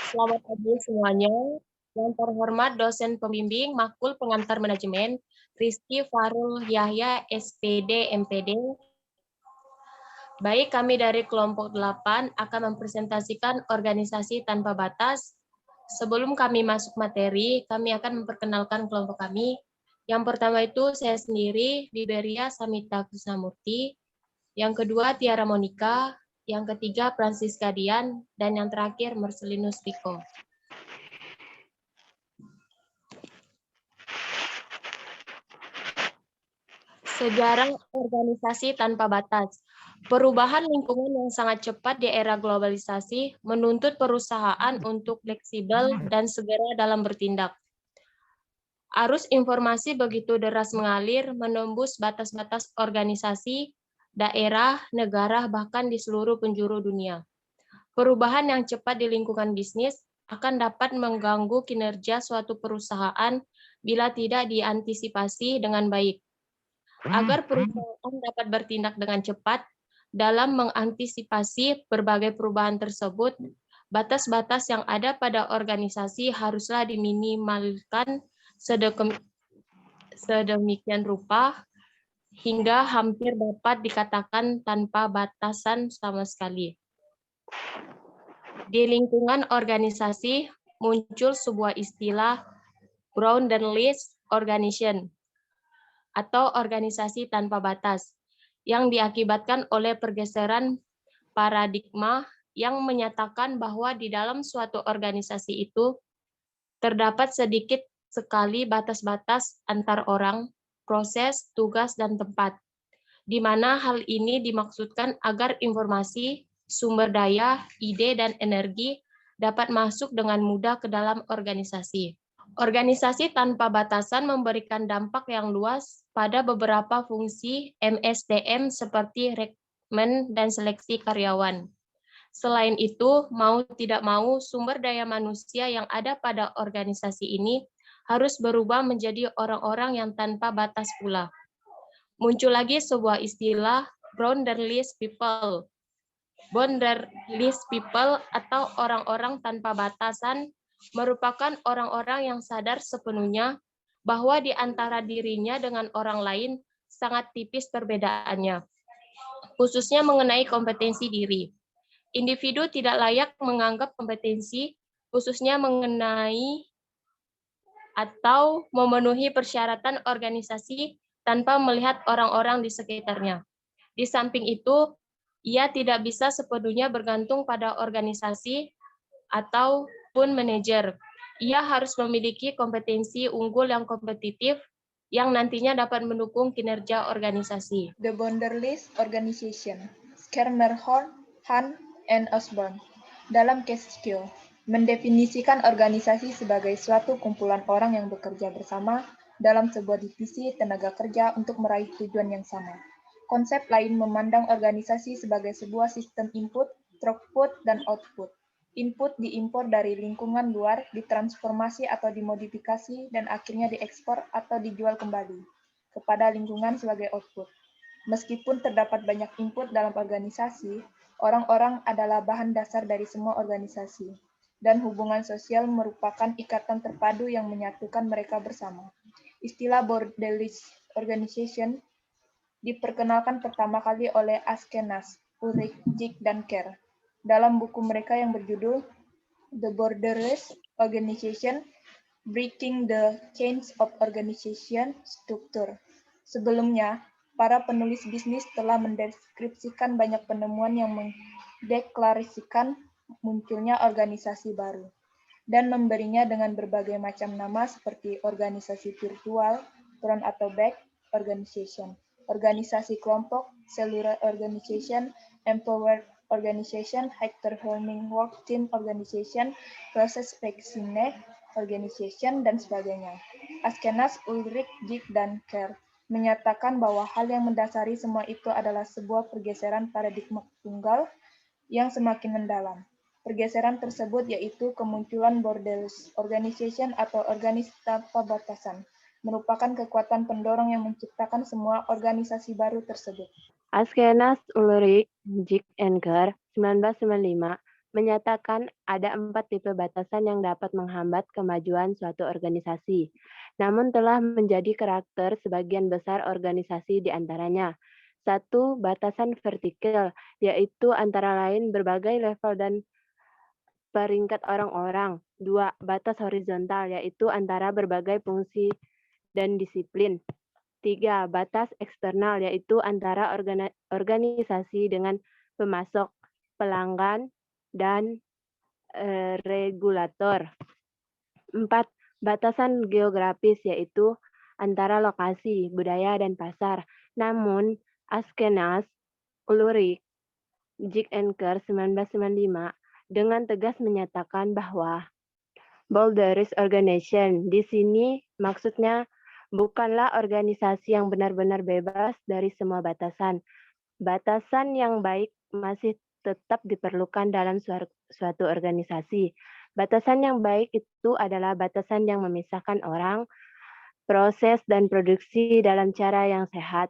Selamat pagi semuanya. Yang terhormat dosen pembimbing Makul Pengantar Manajemen, Rizky Farul Yahya, SPD, MPD. Baik, kami dari kelompok 8 akan mempresentasikan organisasi tanpa batas. Sebelum kami masuk materi, kami akan memperkenalkan kelompok kami. Yang pertama itu saya sendiri, Liberia Samita Krisnamurti. Yang kedua, Tiara Monica. Yang ketiga, Francisca Dian. Dan yang terakhir, Marcelinus Rico. Sejarah organisasi tanpa batas. Perubahan lingkungan yang sangat cepat di era globalisasi menuntut perusahaan untuk fleksibel dan segera dalam bertindak. Arus informasi begitu deras mengalir, menembus batas-batas organisasi, daerah, negara, bahkan di seluruh penjuru dunia. Perubahan yang cepat di lingkungan bisnis akan dapat mengganggu kinerja suatu perusahaan bila tidak diantisipasi dengan baik. Agar perusahaan dapat bertindak dengan cepat dalam mengantisipasi berbagai perubahan tersebut, batas-batas yang ada pada organisasi haruslah diminimalkan sedemikian rupa hingga hampir dapat dikatakan tanpa batasan sama sekali. Di lingkungan organisasi muncul sebuah istilah boundless organization atau organisasi tanpa batas, yang diakibatkan oleh pergeseran paradigma yang menyatakan bahwa di dalam suatu organisasi itu terdapat sedikit sekali batas-batas antar orang, proses, tugas, dan tempat, di mana hal ini dimaksudkan agar informasi, sumber daya, ide, dan energi dapat masuk dengan mudah ke dalam organisasi. Organisasi tanpa batasan memberikan dampak yang luas pada beberapa fungsi MSDM seperti rekrutmen dan seleksi karyawan. Selain itu, mau tidak mau, sumber daya manusia yang ada pada organisasi ini harus berubah menjadi orang-orang yang tanpa batas pula. Muncul lagi sebuah istilah boundless people. Boundless people atau orang-orang tanpa batasan merupakan orang-orang yang sadar sepenuhnya bahwa di antara dirinya dengan orang lain sangat tipis perbedaannya, khususnya mengenai kompetensi diri. Individu tidak layak menganggap kompetensi, khususnya mengenai atau memenuhi persyaratan organisasi tanpa melihat orang-orang di sekitarnya. Di samping itu, ia tidak bisa sepenuhnya bergantung pada organisasi ataupun manajer. Ia harus memiliki kompetensi unggul yang kompetitif yang nantinya dapat mendukung kinerja organisasi. The Boundless Organization, Schermerhorn, Hunt, and Osborne, dalam Case Skill, mendefinisikan organisasi sebagai suatu kumpulan orang yang bekerja bersama dalam sebuah divisi tenaga kerja untuk meraih tujuan yang sama. Konsep lain memandang organisasi sebagai sebuah sistem input, throughput, dan output. Input diimpor dari lingkungan luar, ditransformasi atau dimodifikasi, dan akhirnya diekspor atau dijual kembali kepada lingkungan sebagai output. Meskipun terdapat banyak input dalam organisasi, orang-orang adalah bahan dasar dari semua organisasi, dan hubungan sosial merupakan ikatan terpadu yang menyatukan mereka bersama. Istilah boundless organization diperkenalkan pertama kali oleh Ashkenaz, Ulrich, Jick, dan Kerr dalam buku mereka yang berjudul The Borderless Organization, Breaking the Chains of Organization Structure. Sebelumnya, para penulis bisnis telah mendeskripsikan banyak penemuan yang mendeklarasikan munculnya organisasi baru dan memberinya dengan berbagai macam nama seperti organisasi virtual, front atau back organization, organisasi kelompok, cellular organization, empowered organization, high performing work team organization, process vaccine organization, dan sebagainya. Ashkenaz, Ulrich, Jick, dan Kerr menyatakan bahwa hal yang mendasari semua itu adalah sebuah pergeseran paradigma tunggal yang semakin mendalam. Pergeseran tersebut yaitu kemunculan boundless organization atau organisasi tanpa batasan, merupakan kekuatan pendorong yang menciptakan semua organisasi baru tersebut. Ashkenaz, Ulrich, Jick, and Kerr, 1995, menyatakan ada 4 tipe batasan yang dapat menghambat kemajuan suatu organisasi, namun telah menjadi karakter sebagian besar organisasi di antaranya. 1. Batasan vertikal, yaitu antara lain berbagai level dan peringkat orang-orang. 2. Batas horizontal, yaitu antara berbagai fungsi dan disiplin. 3. Batas eksternal, yaitu antara organisasi dengan pemasok, pelanggan, dan regulator. 4. Batasan geografis, yaitu antara lokasi, budaya, dan pasar. Namun, Askenas, Ulrich, Jig-Anker 1995 dengan tegas menyatakan bahwa boundaries organization di sini maksudnya bukanlah organisasi yang benar-benar bebas dari semua batasan. Batasan yang baik masih tetap diperlukan dalam suatu organisasi. Batasan yang baik itu adalah batasan yang memisahkan orang, proses, dan produksi dalam cara yang sehat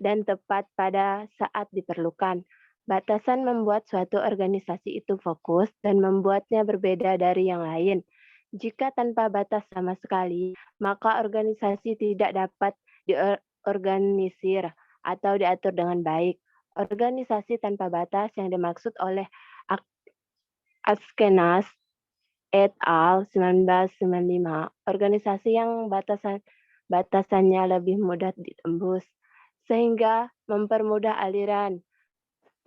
dan tepat pada saat diperlukan. Batasan membuat suatu organisasi itu fokus dan membuatnya berbeda dari yang lain. Jika tanpa batas sama sekali, maka organisasi tidak dapat diorganisir atau diatur dengan baik. Organisasi tanpa batas yang dimaksud oleh Askenas et al. 1995, organisasi yang batasannya lebih mudah ditembus, sehingga mempermudah aliran,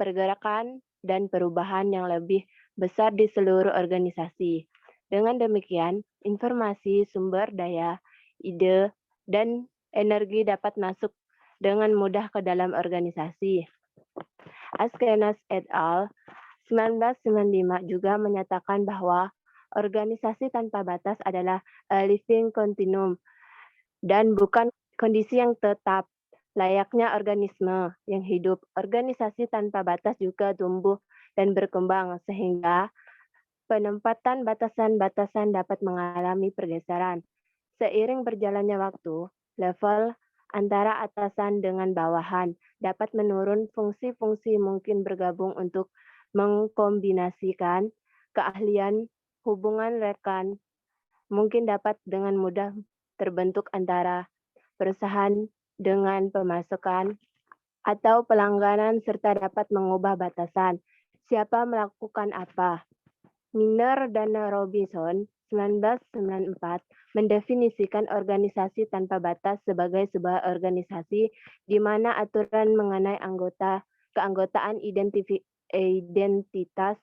pergerakan, dan perubahan yang lebih besar di seluruh organisasi. Dengan demikian, informasi, sumber daya, ide, dan energi dapat masuk dengan mudah ke dalam organisasi. Askenas et al. 1995 juga menyatakan bahwa organisasi tanpa batas adalah a living continuum dan bukan kondisi yang tetap. Layaknya organisme yang hidup, organisasi tanpa batas juga tumbuh dan berkembang sehingga penempatan batasan-batasan dapat mengalami pergeseran. Seiring berjalannya waktu, level antara atasan dengan bawahan dapat menurun, fungsi-fungsi mungkin bergabung untuk mengkombinasikan keahlian, hubungan rekan mungkin dapat dengan mudah terbentuk antara perusahaan dengan pemasukan atau pelangganan serta dapat mengubah batasan. Siapa melakukan apa? Miner dan Robinson 1994 mendefinisikan organisasi tanpa batas sebagai sebuah organisasi di mana aturan mengenai keanggotaan identitas,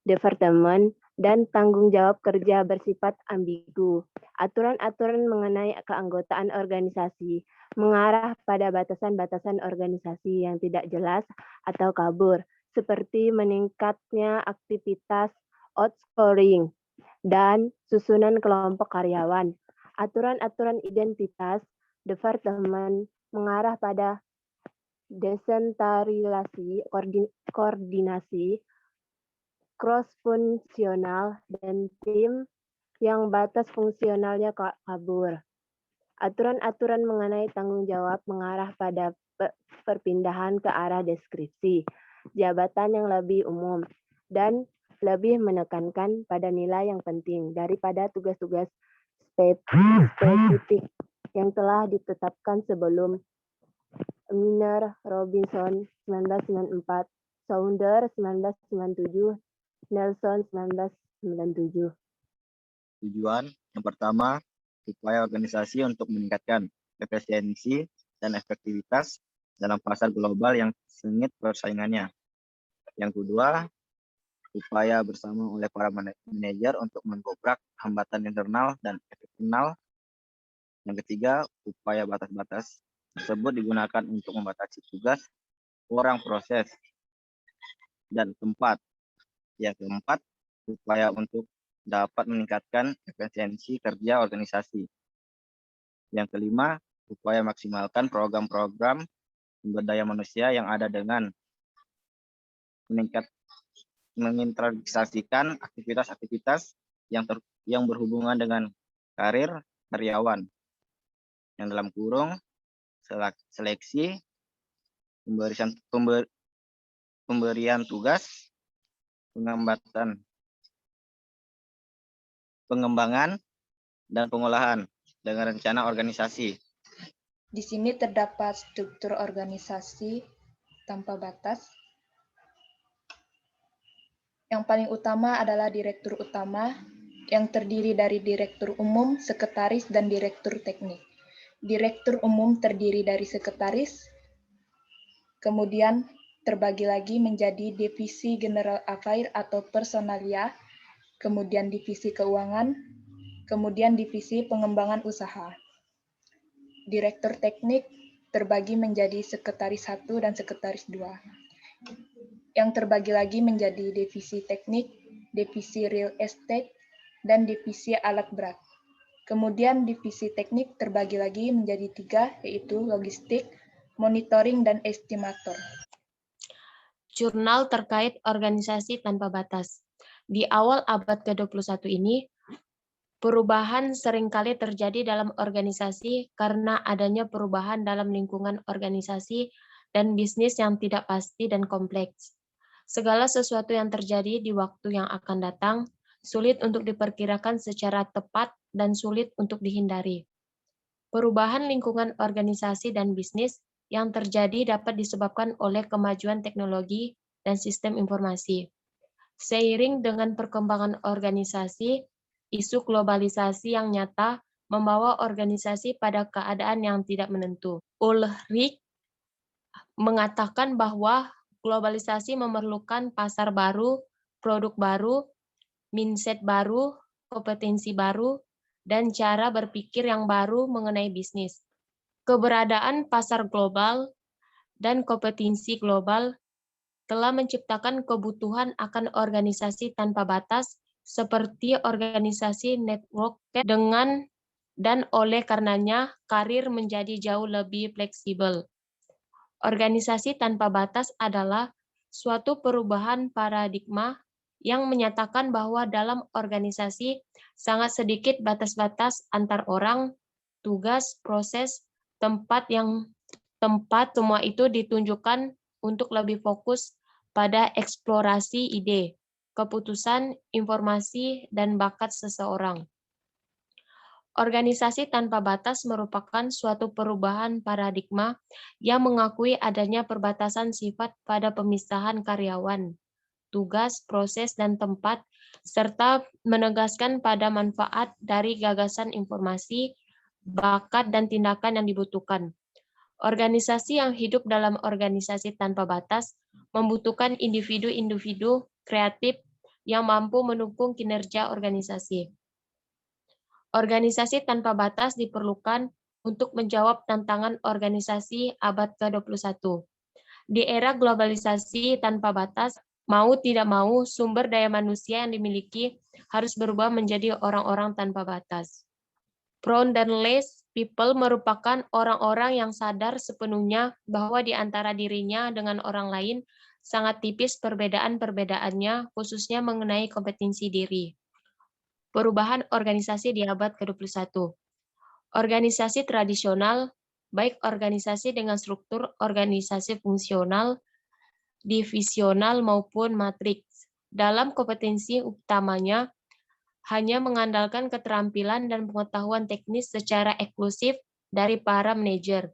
departemen, dan tanggung jawab kerja bersifat ambigu. Aturan-aturan mengenai keanggotaan organisasi mengarah pada batasan-batasan organisasi yang tidak jelas atau kabur, seperti meningkatnya aktivitas outscoring dan susunan kelompok karyawan. Aturan-aturan identitas departemen mengarah pada desentralisasi, koordinasi, cross-fungsional, dan tim yang batas fungsionalnya kabur. Aturan-aturan mengenai tanggung jawab mengarah pada perpindahan ke arah deskripsi, jabatan yang lebih umum, dan lebih menekankan pada nilai yang penting daripada tugas-tugas spesifik yang telah ditetapkan sebelum. Miner, Robinson 1994, Saunders 1997, Nelson 1997. Tujuan yang pertama, upaya organisasi untuk meningkatkan efisiensi dan efektivitas dalam pasar global yang sengit persaingannya. Yang kedua, upaya bersama oleh para manajer untuk mengobrak hambatan internal dan eksternal. Yang ketiga, upaya batas-batas tersebut digunakan untuk membatasi tugas, orang, proses, dan tempat. Yang keempat, upaya untuk dapat meningkatkan efisiensi kerja organisasi. Yang kelima, upaya maksimalkan program-program sumber daya manusia yang ada dengan mengintegrasikan aktivitas-aktivitas yang berhubungan dengan karir karyawan, yang dalam kurung seleksi, pemberian tugas, pengembangan, dan pengolahan dengan rencana organisasi. Di sini terdapat struktur organisasi tanpa batas. Yang paling utama adalah direktur utama, yang terdiri dari direktur umum, sekretaris, dan direktur teknik. Direktur umum terdiri dari sekretaris, kemudian terbagi lagi menjadi divisi general affair atau personalia, kemudian divisi keuangan, kemudian divisi pengembangan usaha. Direktur teknik terbagi menjadi sekretaris 1 dan sekretaris 2. Yang terbagi lagi menjadi divisi teknik, divisi real estate, dan divisi alat berat. Kemudian divisi teknik terbagi lagi menjadi 3, yaitu logistik, monitoring, dan estimator. Jurnal terkait organisasi tanpa batas. Di awal abad ke-21 ini, perubahan seringkali terjadi dalam organisasi karena adanya perubahan dalam lingkungan organisasi dan bisnis yang tidak pasti dan kompleks. Segala sesuatu yang terjadi di waktu yang akan datang sulit untuk diperkirakan secara tepat dan sulit untuk dihindari. Perubahan lingkungan organisasi dan bisnis yang terjadi dapat disebabkan oleh kemajuan teknologi dan sistem informasi. Seiring dengan perkembangan organisasi, isu globalisasi yang nyata membawa organisasi pada keadaan yang tidak menentu. Ulrich mengatakan bahwa globalisasi memerlukan pasar baru, produk baru, mindset baru, kompetensi baru, dan cara berpikir yang baru mengenai bisnis. Keberadaan pasar global dan kompetensi global telah menciptakan kebutuhan akan organisasi tanpa batas seperti organisasi network dengan dan oleh karenanya karir menjadi jauh lebih fleksibel. Organisasi tanpa batas adalah suatu perubahan paradigma yang menyatakan bahwa dalam organisasi sangat sedikit batas-batas antar orang, tugas, proses, tempat semua itu ditunjukkan untuk lebih fokus pada eksplorasi ide, keputusan, informasi, dan bakat seseorang. Organisasi tanpa batas merupakan suatu perubahan paradigma yang mengakui adanya perbatasan sifat pada pemisahan karyawan, tugas, proses, dan tempat, serta menegaskan pada manfaat dari gagasan informasi, bakat, dan tindakan yang dibutuhkan. Organisasi yang hidup dalam organisasi tanpa batas membutuhkan individu-individu kreatif yang mampu mendukung kinerja organisasi. Organisasi tanpa batas diperlukan untuk menjawab tantangan organisasi abad ke-21. Di era globalisasi tanpa batas, mau tidak mau, sumber daya manusia yang dimiliki harus berubah menjadi orang-orang tanpa batas. Brown dan Lees people merupakan orang-orang yang sadar sepenuhnya bahwa di antara dirinya dengan orang lain sangat tipis perbedaan-perbedaannya, khususnya mengenai kompetensi diri. Perubahan organisasi di abad ke-21. Organisasi tradisional, baik organisasi dengan struktur organisasi fungsional, divisional maupun matriks. Dalam kompetensi utamanya, hanya mengandalkan keterampilan dan pengetahuan teknis secara eksklusif dari para manajer.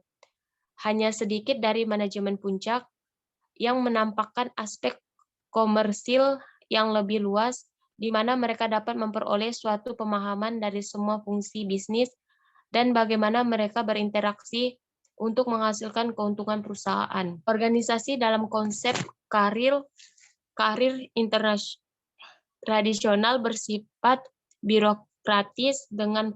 Hanya sedikit dari manajemen puncak yang menampakkan aspek komersil yang lebih luas, di mana mereka dapat memperoleh suatu pemahaman dari semua fungsi bisnis dan bagaimana mereka berinteraksi untuk menghasilkan keuntungan perusahaan. Organisasi dalam konsep karir internasional tradisional bersifat birokratis dengan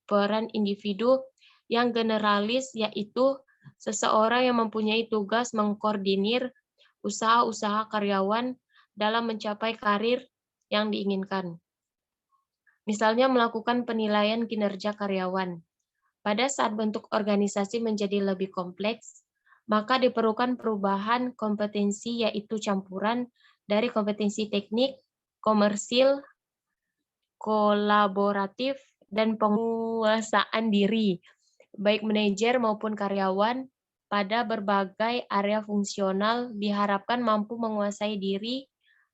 peran individu yang generalis, yaitu seseorang yang mempunyai tugas mengkoordinir usaha-usaha karyawan dalam mencapai karir yang diinginkan. Misalnya melakukan penilaian kinerja karyawan. Pada saat bentuk organisasi menjadi lebih kompleks, maka diperlukan perubahan kompetensi, yaitu campuran dari kompetensi teknik, komersil, kolaboratif, dan penguasaan diri, baik manajer maupun karyawan pada berbagai area fungsional diharapkan mampu menguasai diri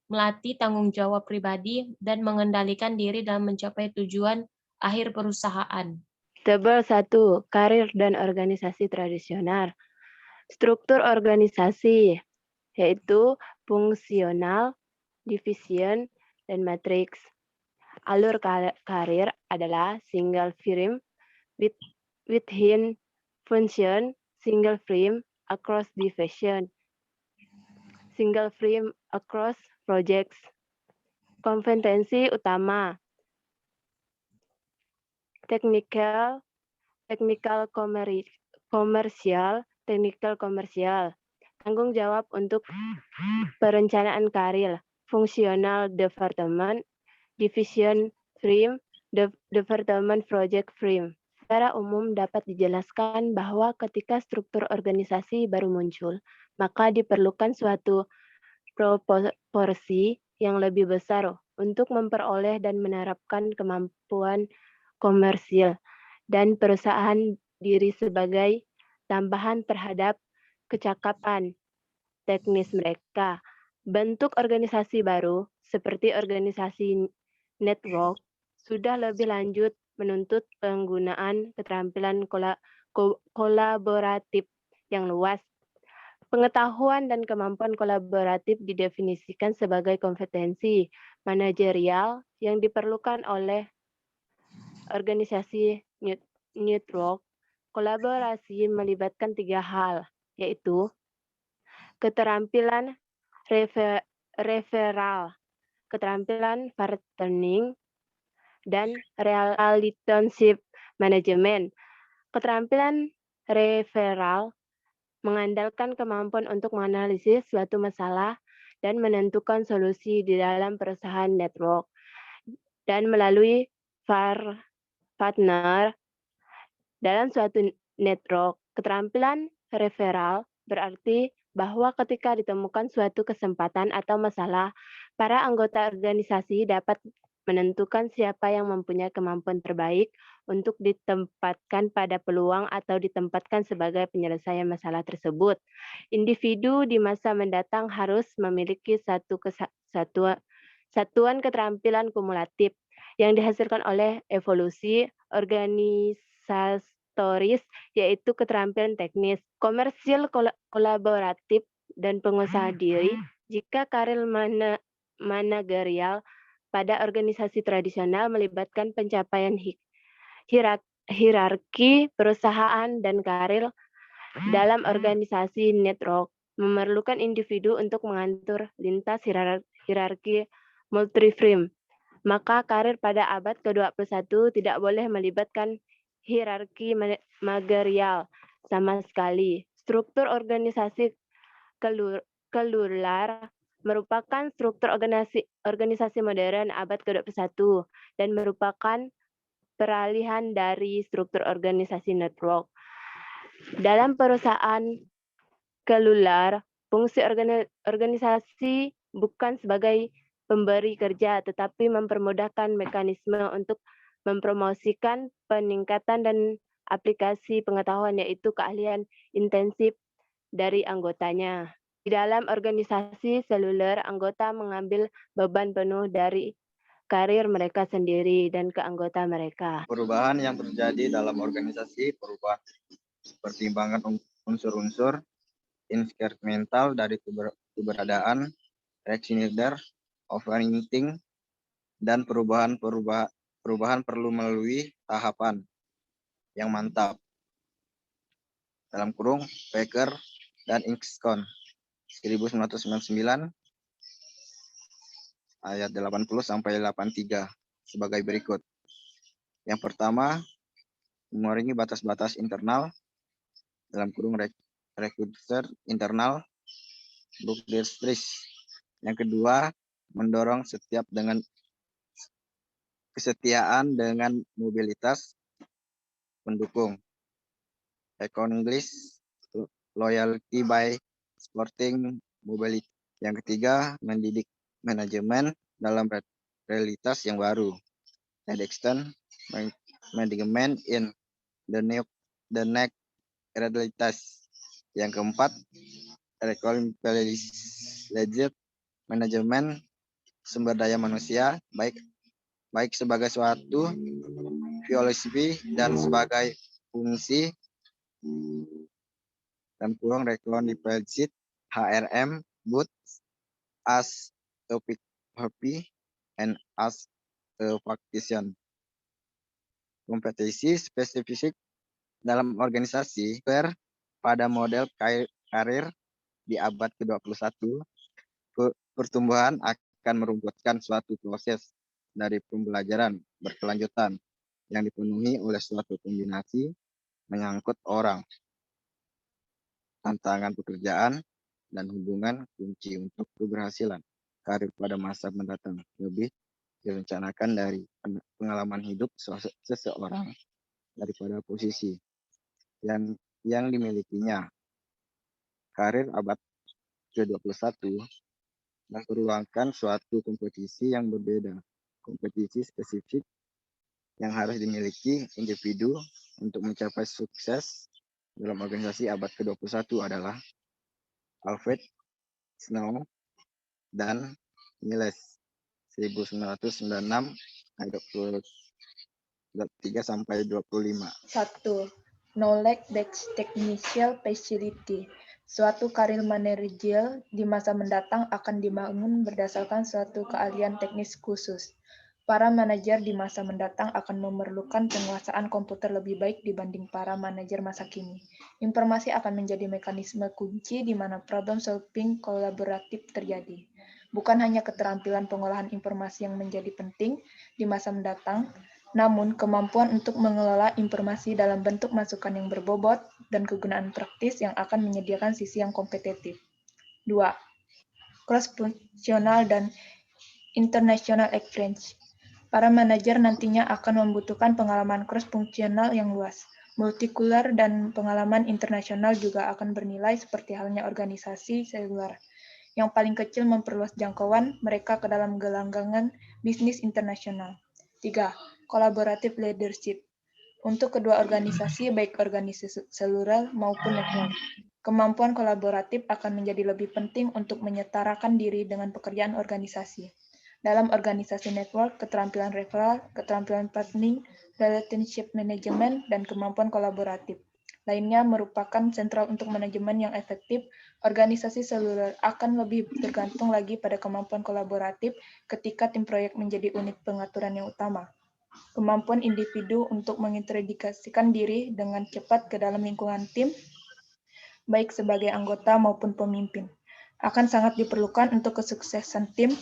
melatih tanggung jawab pribadi, dan mengendalikan diri dalam mencapai tujuan akhir perusahaan. Tebal 1. Karir dan organisasi tradisional. Struktur organisasi, yaitu fungsional, division, dan matriks. Alur karir adalah single firm within function, single firm across division, single firm across projects. Kompetensi utama, technical komersial, tanggung jawab untuk perencanaan karir, fungsional development, division frame, development project frame. Secara umum dapat dijelaskan bahwa ketika struktur organisasi baru muncul, maka diperlukan suatu proporsi yang lebih besar untuk memperoleh dan menerapkan kemampuan komersil dan perusahaan diri sebagai tambahan terhadap kecakapan teknis mereka. Bentuk organisasi baru, seperti organisasi network, sudah lebih lanjut menuntut penggunaan keterampilan kolaboratif yang luas. Pengetahuan dan kemampuan kolaboratif didefinisikan sebagai kompetensi manajerial yang diperlukan oleh organisasi network. Kolaborasi melibatkan 3 hal, yaitu keterampilan referral, keterampilan partnering, dan relationship management. Keterampilan referral mengandalkan kemampuan untuk menganalisis suatu masalah dan menentukan solusi di dalam perusahaan network. Dan melalui partner dalam suatu network, keterampilan referral berarti bahwa ketika ditemukan suatu kesempatan atau masalah, para anggota organisasi dapat menentukan siapa yang mempunyai kemampuan terbaik untuk ditempatkan pada peluang atau ditempatkan sebagai penyelesaian masalah tersebut. Individu di masa mendatang harus memiliki satuan keterampilan kumulatif yang dihasilkan oleh evolusi organisatoris, yaitu keterampilan teknis, komersil kolaboratif, dan pengusaha diri. Jika karir managerial pada organisasi tradisional melibatkan pencapaian hierarki perusahaan dan karir dalam organisasi network, memerlukan individu untuk mengatur lintas hierarki multifirm. Maka karir pada abad ke-21 tidak boleh melibatkan hierarki managerial sama sekali. Struktur organisasi kelular merupakan struktur organisasi modern abad ke-21 dan merupakan peralihan dari struktur organisasi network. Dalam perusahaan kelular, fungsi organisasi bukan sebagai pemberi kerja, tetapi mempermudahkan mekanisme untuk mempromosikan peningkatan dan aplikasi pengetahuan, yaitu keahlian intensif dari anggotanya. Di dalam organisasi seluler, anggota mengambil beban penuh dari karir mereka sendiri dan ke anggota mereka. Perubahan yang terjadi dalam organisasi, perubahan pertimbangan unsur-unsur inskremental dari keberadaan, reaksi leader, overheating, dan perubahan perlu melalui tahapan yang mantap. Dalam kurung, Becker dan Inskon 1999 ayat 80 sampai 83 sebagai berikut. Yang pertama, mengurangi batas-batas internal dalam kurung recruiter internal book distress. Yang kedua, mendorong kesetiaan dengan mobilitas pendukung. Economics loyalty by supporting mobility. Yang ketiga, mendidik manajemen dalam realitas yang baru. And extend management in the next realitas. Yang keempat, legit manajemen sumber daya manusia, baik sebagai suatu filosofi dan sebagai fungsi dan kurang recon deposit HRM both as a hobby and as a practitioner. Kompetisi spesifik dalam organisasi pada model karir di abad ke-21, pertumbuhan akan merumuskan suatu proses dari pembelajaran berkelanjutan yang dipenuhi oleh suatu kombinasi menyangkut orang, tantangan pekerjaan, dan hubungan kunci untuk keberhasilan karir pada masa mendatang. Lebih direncanakan dari pengalaman hidup seseorang daripada posisi yang dimilikinya. Karir abad ke-21 memperuangkan suatu kompetisi yang berbeda. Kompetisi spesifik yang harus dimiliki individu untuk mencapai sukses dalam organisasi abad ke-21 adalah Alfred Snow dan Niles 1996 ayat 23 sampai 25. 1. Knowledge-based technical facility. Suatu karir manajerial di masa mendatang akan dibangun berdasarkan suatu keahlian teknis khusus. Para manajer di masa mendatang akan memerlukan penguasaan komputer lebih baik dibanding para manajer masa kini. Informasi akan menjadi mekanisme kunci di mana problem solving kolaboratif terjadi. Bukan hanya keterampilan pengolahan informasi yang menjadi penting di masa mendatang, namun kemampuan untuk mengelola informasi dalam bentuk masukan yang berbobot dan kegunaan praktis yang akan menyediakan sisi yang kompetitif. 2. Cross-functional dan international experience. Para manajer nantinya akan membutuhkan pengalaman cross-fungsional yang luas. Multikular dan pengalaman internasional juga akan bernilai seperti halnya organisasi seluler. Yang paling kecil memperluas jangkauan mereka ke dalam gelanggangan bisnis internasional. 3. Collaborative leadership. Untuk kedua organisasi, baik organisasi seluler maupun network, kemampuan kolaboratif akan menjadi lebih penting untuk menyetarakan diri dengan pekerjaan organisasi. Dalam organisasi network, keterampilan referral, keterampilan partnering, relationship management, dan kemampuan kolaboratif lainnya merupakan sentral untuk manajemen yang efektif. Organisasi seluler akan lebih tergantung lagi pada kemampuan kolaboratif ketika tim proyek menjadi unit pengaturan yang utama. Kemampuan individu untuk mengintegrasikan diri dengan cepat ke dalam lingkungan tim, baik sebagai anggota maupun pemimpin, akan sangat diperlukan untuk kesuksesan tim.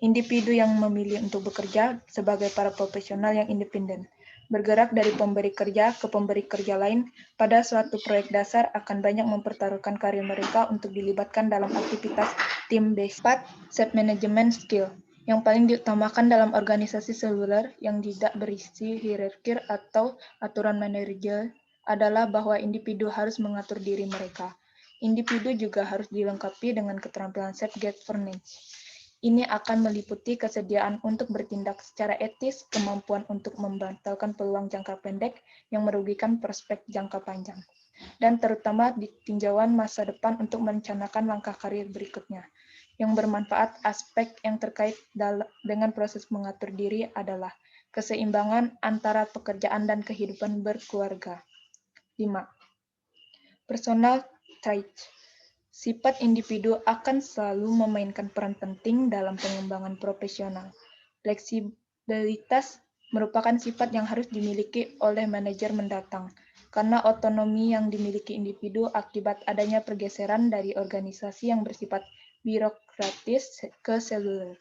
Individu yang memilih untuk bekerja sebagai para profesional yang independen, bergerak dari pemberi kerja ke pemberi kerja lain pada suatu proyek dasar akan banyak mempertaruhkan karir mereka untuk dilibatkan dalam aktivitas tim-based. 4. Set management skill. Yang paling diutamakan dalam organisasi seluler yang tidak berisi hierarki atau aturan manajerial adalah bahwa individu harus mengatur diri mereka. Individu juga harus dilengkapi dengan keterampilan self-governance. Ini akan meliputi kesediaan untuk bertindak secara etis, kemampuan untuk membatalkan peluang jangka pendek yang merugikan prospek jangka panjang, dan terutama di tinjauan masa depan untuk merencanakan langkah karir berikutnya. Yang bermanfaat aspek yang terkait dengan proses mengatur diri adalah keseimbangan antara pekerjaan dan kehidupan berkeluarga. 5. Personal traits. Sifat individu akan selalu memainkan peran penting dalam pengembangan profesional. Fleksibilitas merupakan sifat yang harus dimiliki oleh manajer mendatang, karena otonomi yang dimiliki individu akibat adanya pergeseran dari organisasi yang bersifat birokratis ke seluler.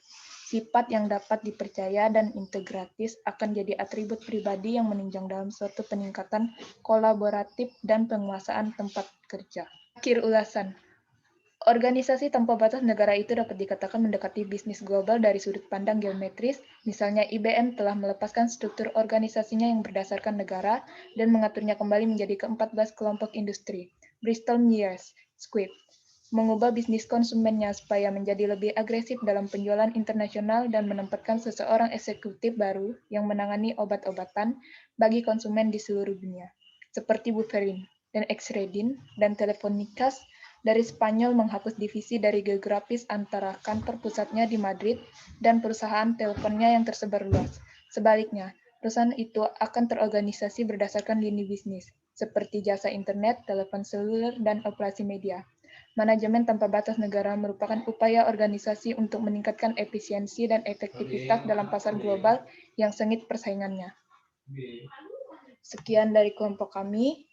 Sifat yang dapat dipercaya dan integratis akan jadi atribut pribadi yang menunjang dalam suatu peningkatan kolaboratif dan penguasaan tempat kerja. Akhir ulasan. Organisasi tanpa batas negara itu dapat dikatakan mendekati bisnis global dari sudut pandang geometris. Misalnya IBM telah melepaskan struktur organisasinya yang berdasarkan negara dan mengaturnya kembali menjadi ke-14 kelompok industri. Bristol Myers Squibb mengubah bisnis konsumennya supaya menjadi lebih agresif dalam penjualan internasional dan menempatkan seseorang eksekutif baru yang menangani obat-obatan bagi konsumen di seluruh dunia, seperti Bufferin dan Exredin dan Telefonica Dari Spanyol menghapus divisi dari geografis antara kantor pusatnya di Madrid dan perusahaan teleponnya yang tersebar luas. Sebaliknya, perusahaan itu akan terorganisasi berdasarkan lini bisnis, seperti jasa internet, telepon seluler, dan operasi media. Manajemen tanpa batas negara merupakan upaya organisasi untuk meningkatkan efisiensi dan efektivitas dalam pasar global yang sengit persaingannya. Sekian dari kelompok kami.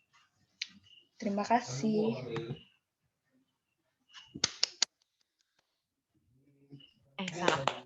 Terima kasih. Salah.